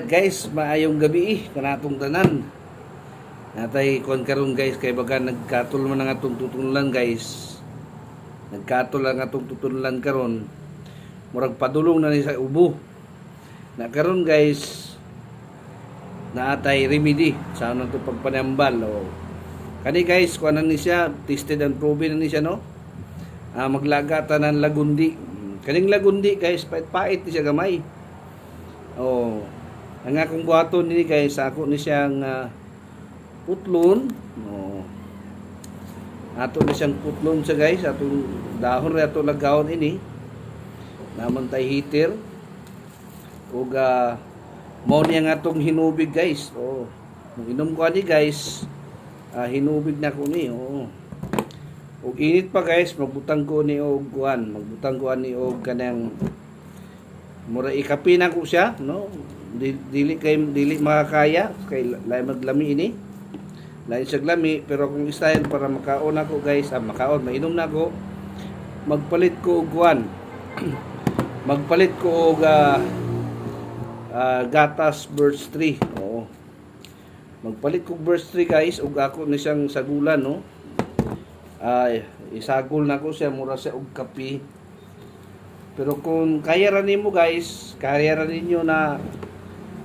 Guys, maayong gabi kanatong tanan. Natay kon karon guys kay baga nagkatol man ang atong tutulan guys. Nagkatol ang atong tutulan karon. Murag padulong na ni sa ubo. Na karon guys naatay remedy sa ano to pagpanambal o. Kani guys kuan ni siya tested and proven ni siya no. Maglagatan ng lagundi. Kaning lagundi guys pait-pait ni siya gamay. Oh. Ang akong buhaton ni guys, ako ni siyang putlon. Oh. Ato ni siyang putlon siya guys, atong dahon ra ato lagawon ini. Naman tay heater. Ug mao niya nga atong hinubig guys. Oh. Inom ko ani guys. Hinubig na ko ni. Oh. Ug init pa guys, magbutang ko ni og kuan, magbutang ko ani og kanang mura ikapin ko siya, no? Dili makakaya kay lain maglami ini. Lain siya glami pero kung style para makaon ako guys, makaon mainom na ako. Magpalit ko og kuan. Magpalit ko og gatas burst 3. Oo. Magpalit ko burst 3 guys ug ako ni siyang sagulan no. Isagol na ko siya mura sa og kape. Pero kung kaya ra nimo guys, kaya ra ninyo na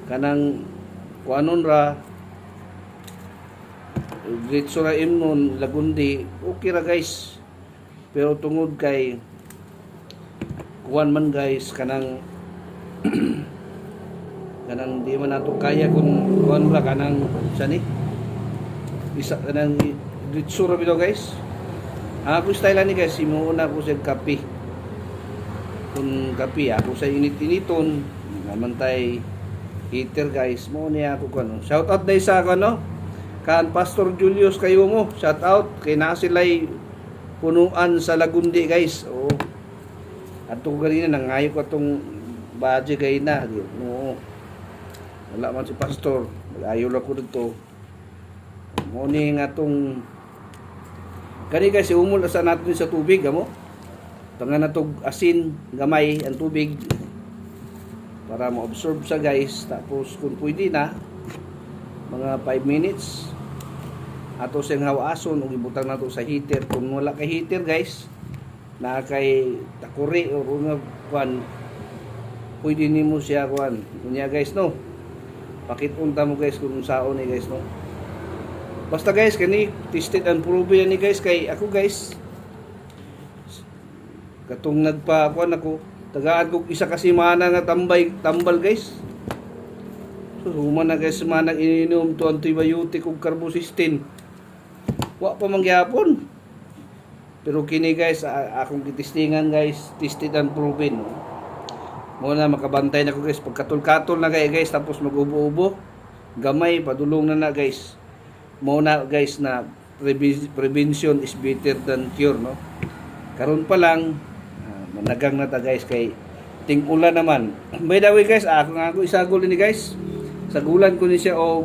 kanang kuanon ra diretso ra imnon lagundi, okay ra guys. Pero tungod kay kuan man guys kanang kanang di man nato kaya kung kuan ra kanang sani isa kanang diretso ra bitaw guys. Ako style ni guys, imuuna ko sa kape. Kung kape ako sa init-initon naman tay heater guys mo niya ako kano. Shout out dai sa kano kan Pastor Julius kayo mo. Shout out kay na sila'y punuan sa Lagundi guys. Oo. Ato ganina nangayo ko atong budget kay na. Oo. Wala man si Pastor. Ayaw lang ko dito. Mo ni nga atong kani guys umul sa natin sa tubig amo. Tangan natog asin gamay ang tubig para ma-absorb sa guys. Tapos kung pwede na mga 5 minutes ato siyang hawason ug ibutang nato sa heater. Kung wala kay heater guys na kay takuri o nga kuan pwede nimo siya kuan unya guys no. Pakitunta mo guys kung saon ni guys no. Basta guys kani tested and proven ni guys kay ako guys katong nagpa-kuan ako tagaan ko isa ka semana nga tambal guys. So human na guys semana ininom to antibiotic ug carbocystin. Wa pa mangyapon. Pero kini guys akong gitistingan guys, tested and proven. Mo na makabantay na ko guys pagkatol-katol na kay guys tapos mag-ubo-ubo. Gamay padulong na guys. Mo na guys na prevention is better than cure no. Karon pa lang managang na ta guys kay ting ulan naman. By the way guys, ako isagol ni guys. Sagulan ko ni siya og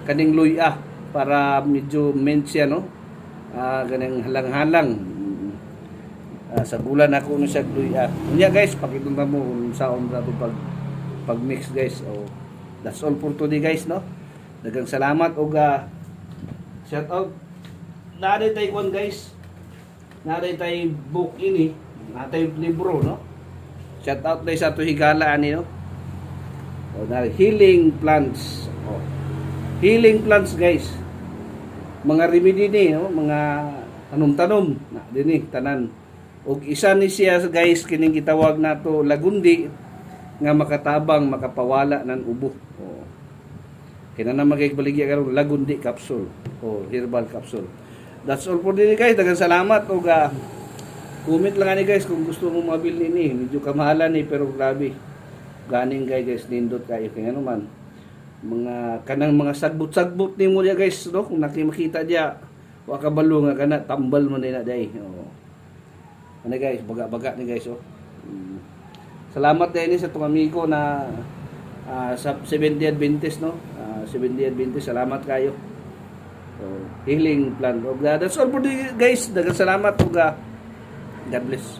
kaning luya para medyo mint siya no. Ganang halang-halang. Sagulan ako ni siya luya. Unya guys, pakitunta mo kung saon ra to pag mix guys. Oh, that's all for today guys no. Daghang salamat og shout out. Naday tay kon guys. Naday tay book ini. Natay libro no. Shout out dai sa to higala ani no. O na healing plants. O. Healing plants guys. Mga remedy ni no, mga tanom-tanom na dinhi tanan. Og isa ni siya guys kining gitawag nato lagundi nga makatabang makapawala ng ubo. O. Kinana magigbaligya karon lagundi capsule o herbal capsule. That's all for today guys. Daghang salamat og comment lang ani guys kung gusto mo mabili ni. Medyo kamahalan ni pero grabe. Ganing guys nindot kayo kay ano man. Mga kanang mga sagbot-sagbot nimo dia guys no kung nakikita dia wa kabalo nga kana tambal man na day. Oh. Ano guys, baga-baga ni guys oh. Salamat din sa tong amigo na sa 70 Adventist no. 70 Adventist salamat kayo. So, healing plan. That's all for the guys. Daghang salamat og God bless.